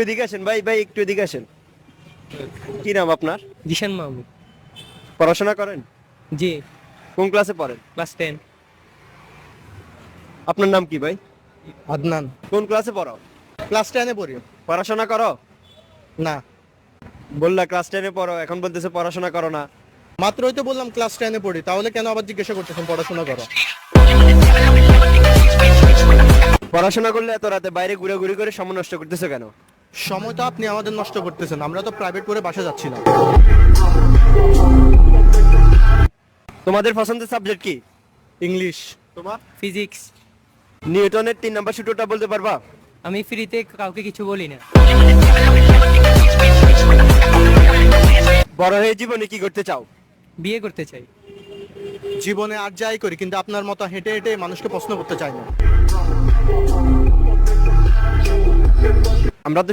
এদিকে আসেন ভাই, ভাই একটু এদিকে আসেন। কি নাম আপনার? জিশান মাহমুদ। পড়াশোনা করেন? জি। কোন ক্লাসে পড়েন? ক্লাস 10। আপনার নাম কি ভাই? আদনান। কোন ক্লাসে পড়ো? ক্লাস 10-এ পড়ি। পড়াশোনা করো? না, বললা ক্লাস 10-এ পড়ো, এখন বলতেছে পড়াশোনা করো না। মাত্রই তো বললাম ক্লাস 10-এ পড়ি, তাহলে কেন আবার জিজ্ঞাসা করতেছেন পড়াশোনা করো? পড়াশোনা করলে এত রাতে বাইরে ঘুরাঘুরি করে সময় নষ্ট করতেছো কেন? সময় তো আপনি আমাদের নষ্ট করতেছেন, আমরা তো প্রাইভেট করে বাসা যাচ্ছিলাম। তোমাদের পছন্দের সাবজেক্ট কি? ইংলিশ। তোমার? ফিজিক্স। নিউটনের 3 নাম্বার সূত্রটা বলতে পারবা? আমি ফ্রিতে কাউকে কিছু বলি না। বড় হয়ে জীবনে কি করতে চাও? বিয়ে করতে চাই। জীবনে আর যাই করি, কিন্তু আপনার মতো হেঁটে হেঁটে মানুষকে প্রশ্ন করতে চাই না। আমরা তো